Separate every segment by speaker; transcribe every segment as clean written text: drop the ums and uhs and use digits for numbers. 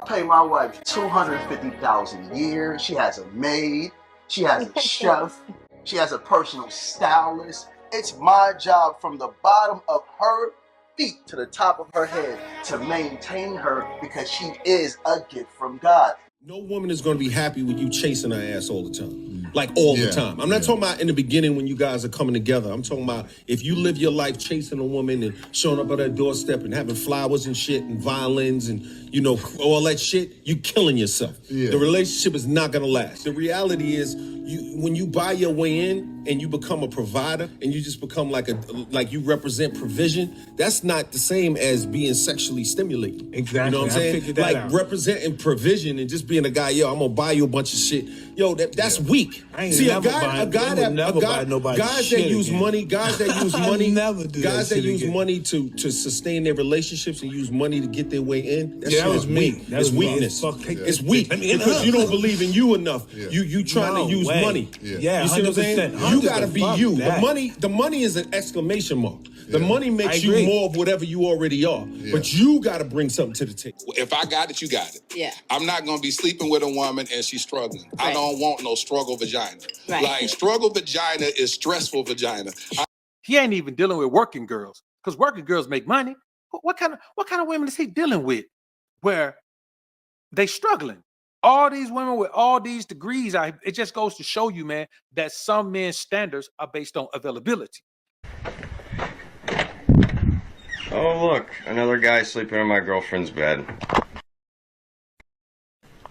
Speaker 1: I pay my wife $250,000 a year. She has a maid. She has a chef. She has a personal stylist. It's my job from the bottom of her feet to the top of her head to maintain her because she is a gift from God.
Speaker 2: No woman is going to be happy with you chasing her ass all the time. Like all the time. I'm not talking about in the beginning when you guys are coming together. I'm talking about if you live your life chasing a woman and showing up at her doorstep and having flowers and shit and violins and, you know, all that shit, you killing yourself. The relationship is not going to last. The reality is when you buy your way in and you become a provider and you just become like you represent provision, that's not the same as being sexually stimulating.
Speaker 3: Exactly.
Speaker 2: You know what I'm saying? Like representing provision and just being a guy, yo, I'm gonna buy you a bunch of shit. Yo, that's weak. See, guys that use money to sustain their relationships and use money to get their way in. That shit is weak. That's weakness. It's weak because you don't believe in you enough. You trying to use money.
Speaker 3: Yeah,
Speaker 2: you see what I'm saying? You gotta be you. The money is an exclamation mark. The money makes you more of whatever you already are. But you gotta bring something to the table.
Speaker 4: If I got it, you got it.
Speaker 5: Yeah.
Speaker 4: I'm not gonna be sleeping with a woman and she's struggling. Right. I don't want no struggle vagina.
Speaker 5: Right.
Speaker 4: Like struggle vagina is stressful vagina.
Speaker 6: He ain't even dealing with working girls because working girls make money. What kind of women is he dealing with where they struggling? All these women with all these degrees, it just goes to show you, man, that some men's standards are based on availability.
Speaker 7: Oh, look, another guy sleeping in my girlfriend's bed.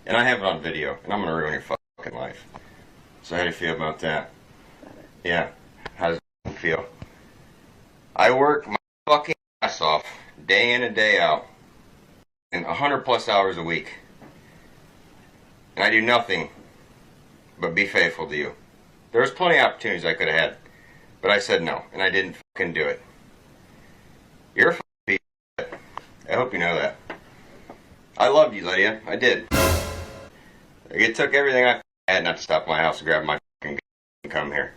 Speaker 7: And I have it on video, and I'm gonna ruin your fucking life. So how do you feel about that? Yeah, how does it feel? I work my fucking ass off, day in and day out, and 100+ hours a week. And I do nothing but be faithful to you. There was plenty of opportunities I could have had, but I said no, and I didn't fucking do it. You're a fucking piece of shit. I hope you know that. I loved you, Lydia. I did. It took everything I had not to stop my house and grab my fucking gun and come here.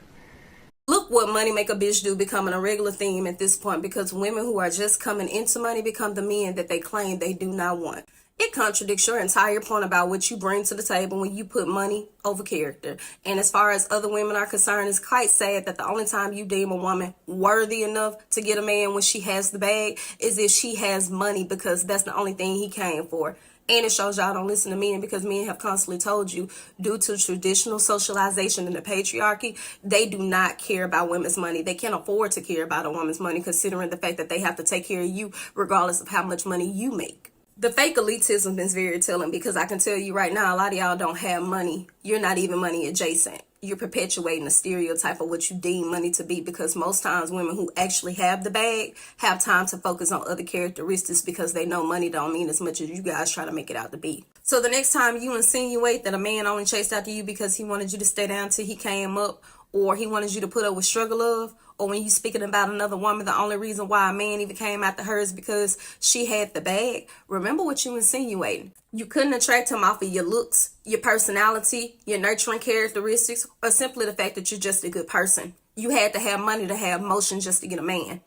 Speaker 5: Look what money make a bitch do becoming a regular theme at this point, because women who are just coming into money become the men that they claim they do not want. It contradicts your entire point about what you bring to the table when you put money over character. And as far as other women are concerned, it's quite sad that the only time you deem a woman worthy enough to get a man when she has the bag is if she has money, because that's the only thing he came for. And it shows y'all don't listen to men, because men have constantly told you, due to traditional socialization and the patriarchy, they do not care about women's money. They can't afford to care about a woman's money, considering the fact that they have to take care of you regardless of how much money you make. The fake elitism is very telling, because I can tell you right now, a lot of y'all don't have money. You're not even money adjacent. You're perpetuating a stereotype of what you deem money to be, because most times women who actually have the bag have time to focus on other characteristics, because they know money don't mean as much as you guys try to make it out to be. So the next time you insinuate that a man only chased after you because he wanted you to stay down till he came up, or he wanted you to put up with struggle of, or when you speaking about another woman, the only reason why a man even came after her is because she had the bag, remember what you insinuating. You couldn't attract him off of your looks, your personality, your nurturing characteristics, or simply the fact that you're just a good person. You had to have money to have motion just to get a man.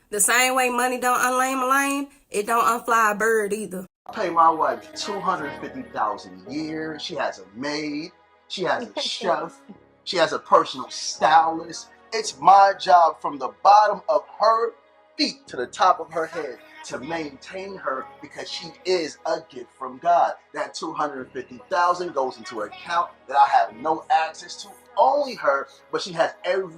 Speaker 5: The same way money don't unlame a lame, it don't unfly a bird either.
Speaker 1: I pay my wife $250,000 a year. She has a maid. She has a chef. She has a personal stylist. It's my job from the bottom of her feet to the top of her head to maintain her, because she is a gift from God. That $250,000 goes into an account that I have no access to, only her, but she has her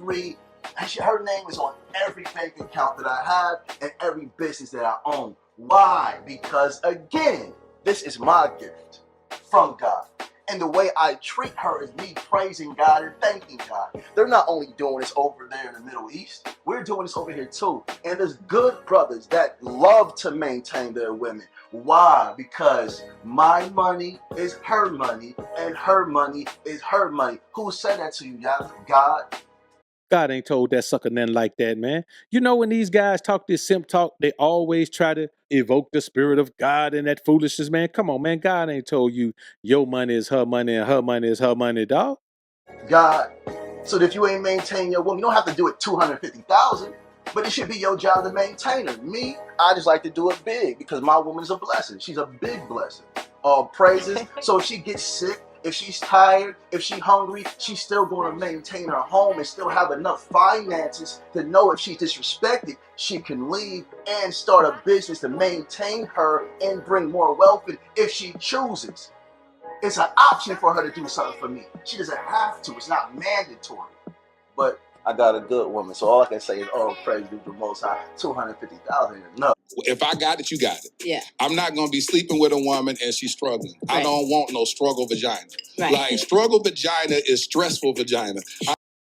Speaker 1: name is on every bank account that I have and every business that I own. Why? Because again, this is my gift from God. And the way I treat her is me praising God and thanking God. They're not only doing this over there in the Middle East, we're doing this over here too. And there's good brothers that love to maintain their women. Why? Because my money is her money, and her money is her money. Who said that to you, y'all? God?
Speaker 6: God ain't told that sucker nothing like that, man. You know, when these guys talk this simp talk, they always try to evoke the spirit of God and that foolishness, man. Come on, man. God ain't told you your money is her money and her money is her money, dog.
Speaker 1: God. So if you ain't maintaining your woman, you don't have to do it $250,000, but it should be your job to maintain her. Me, I just like to do it big, because my woman is a blessing. She's a big blessing. All praises. So if she gets sick, if she's tired, if she's hungry, she's still going to maintain her home and still have enough finances to know if she's disrespected, she can leave and start a business to maintain her and bring more wealth in if she chooses. It's an option for her to do something for me. She doesn't have to. It's not mandatory. But I got a good woman, so all I can say is, oh, praise be the Most High. 250,000 is enough.
Speaker 4: If I got it, you got it.
Speaker 3: Yeah.
Speaker 4: I'm not going to be sleeping with a woman and she's struggling.
Speaker 3: Right.
Speaker 4: I don't want no struggle vagina.
Speaker 3: Right.
Speaker 4: Like, struggle vagina is stressful vagina.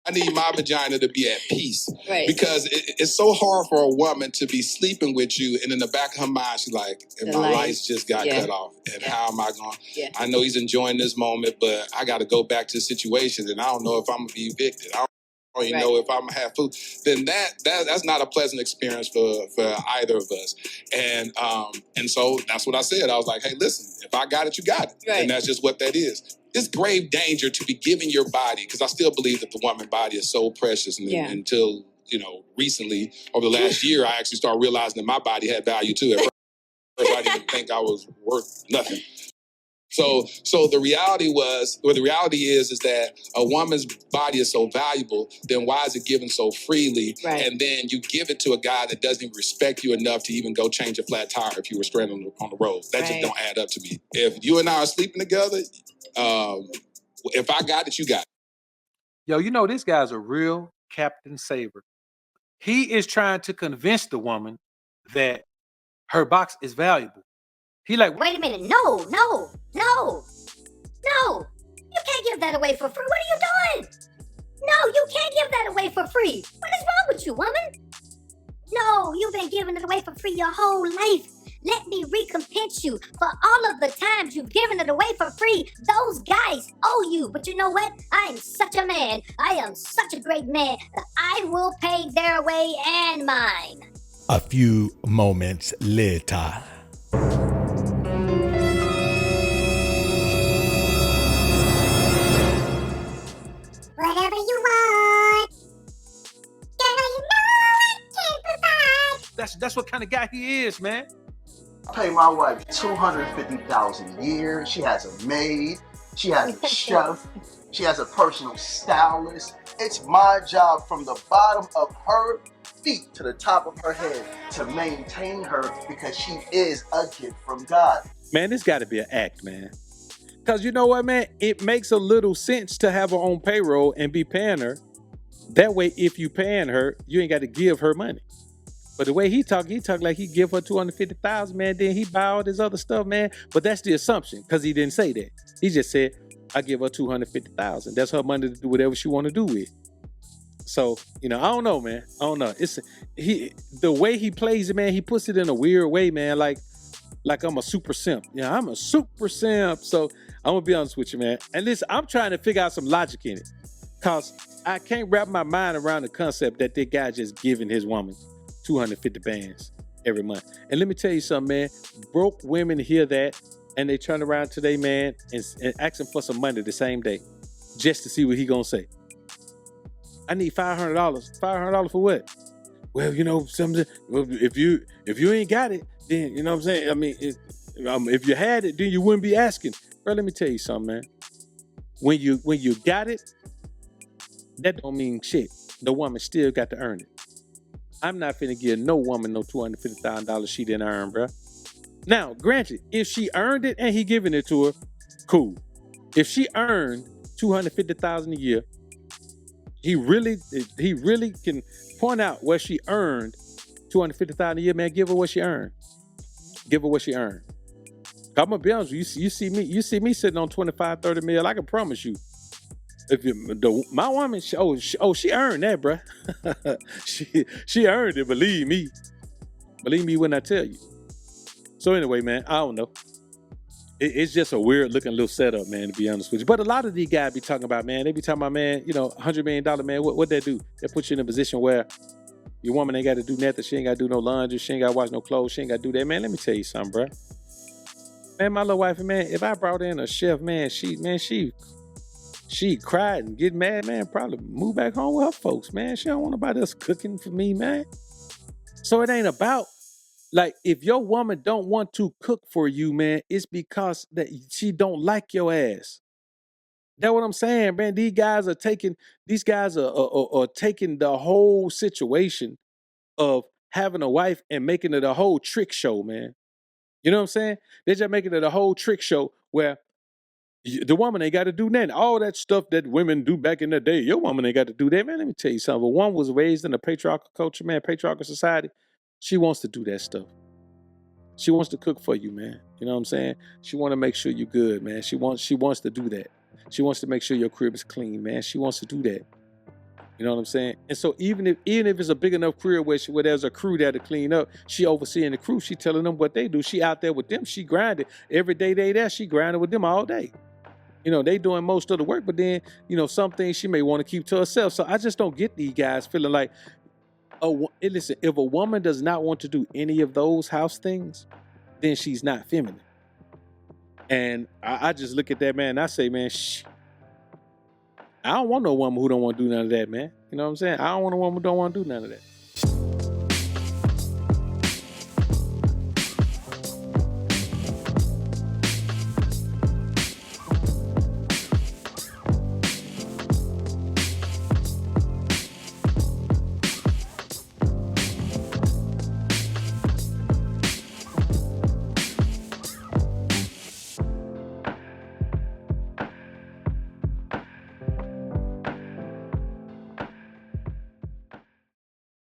Speaker 4: I need my vagina to be at peace.
Speaker 3: Right.
Speaker 4: Because it's so hard for a woman to be sleeping with you, and in the back of her mind, she's like, and my lights just got cut off. And how am I going? Yeah. I know he's enjoying this moment, but I got to go back to the situation, and I don't know if I'm going to be evicted. I don't even know if I'm going to have food. Then that's not a pleasant experience for either of us. And so that's what I said. I was like, hey, listen, if I got it, you got it. Right. And that's just what that is. It's grave danger to be giving your body, because I still believe that the woman body is so precious. And until, recently, over the last year, I actually started realizing that my body had value too. At first, I didn't think I was worth nothing. So the reality is that a woman's body is so valuable, then why is it given so freely? Right. And then you give it to a guy that doesn't even respect you enough to even go change a flat tire if you were stranded on the road. That just don't add up to me. If you and I are sleeping together, if I got it, you got it.
Speaker 6: Yo, this guy's a real Captain Saver. He is trying to convince the woman that her box is valuable. He like,
Speaker 8: wait a minute, no. You can't give that away for free. What are you doing? No, you can't give that away for free. What is wrong with you, woman? No, you've been giving it away for free your whole life. Let me recompense you for all of the times you've given it away for free. Those guys owe you. But you know what? I am such a man. I am such a great man that I will pay their way and mine.
Speaker 9: A few moments later.
Speaker 8: Whatever you want. Girl, you know I can provide.
Speaker 6: that's what kind of guy he is, man.
Speaker 1: I pay my wife $250,000 a year. She has a maid. She has a chef. She has a personal stylist. It's my job from the bottom of her feet to the top of her head to maintain her, because she is a gift from God.
Speaker 6: Man, this got to be an act, man. Because you know what, man? It makes a little sense to have her on payroll and be paying her. That way, if you paying her, you ain't got to give her money. But the way he talk like he give her $250,000, man. Then he buy all this other stuff, man. But that's the assumption, because he didn't say that. He just said, I give her $250,000. That's her money to do whatever she want to do with. So, I don't know, man. I don't know. The way he plays it, man, he puts it in a weird way, man. Like I'm a super simp. Yeah, I'm a super simp. So I'm gonna be honest with you, man. And listen, I'm trying to figure out some logic in it, cause I can't wrap my mind around the concept that that guy just giving his woman 250 bands every month. And let me tell you something, man. Broke women hear that and they turn around today, man, and ask him for some money the same day, just to see what he gonna say. I need $500. $500 for what? Well, something. If you ain't got it, then you know what I'm saying. I mean, if you had it, then you wouldn't be asking. Bro, let me tell you something, man. When you got it, that don't mean shit. The woman still got to earn it. I'm not finna give no woman no $250,000 she didn't earn, bro. Now, granted, if she earned it and he giving it to her, cool. If she earned $250,000 a year, he really can point out where she earned $250,000 a year, man. Give her what she earned. Give her what she earned. I'm gonna be honest with you. You see me sitting on 25, 30 mil. I can promise you, my woman, she earned that, bro. she earned it. Believe me when I tell you. So anyway, man, I don't know. It's just a weird looking little setup, man, to be honest with you. But a lot of these guys be talking about, man, they be talking about, man, $100 million, man, what that do? That puts you in a position where your woman ain't got to do nothing. She ain't got to do no laundry. She ain't got to wash no clothes. She ain't got to do that. Man, let me tell you something, bro. Man, my little wife, man, if I brought in a chef, man, she cried and get mad, man, probably move back home with her folks, man. She don't want nobody else cooking for me, man. So it ain't about Like, if your woman don't want to cook for you, man, it's because that she don't like your ass. That's what I'm saying, man. These guys are taking the whole situation of having a wife and making it a whole trick show, man. You know what I'm saying? They're just making it a whole trick show where the woman ain't got to do nothing. All that stuff that women do back in the day, your woman ain't got to do that, man. Let me tell you something. If one was raised in a patriarchal culture, man, patriarchal society, she wants to do that stuff. She wants to cook for you, man. You know what I'm saying? She want to make sure you're good, man. She wants to do that. She wants to make sure your crib is clean, man. She wants to do that. You know what I'm saying? And so even if it's a big enough crib where there's a crew there to clean up, she overseeing the crew. She telling them what they do. She out there with them. She grinding every day they there. She grinding with them all day. You know, they doing most of the work, but then, you know, some things she may want to keep to herself. So I just don't get these guys feeling like, listen, if a woman does not want to do any of those house things, then she's not feminine. And I just look at that, man, and I say, man, I don't want no woman who don't want to do none of that, man. You know what I'm saying? I don't want a woman who don't want to do none of that.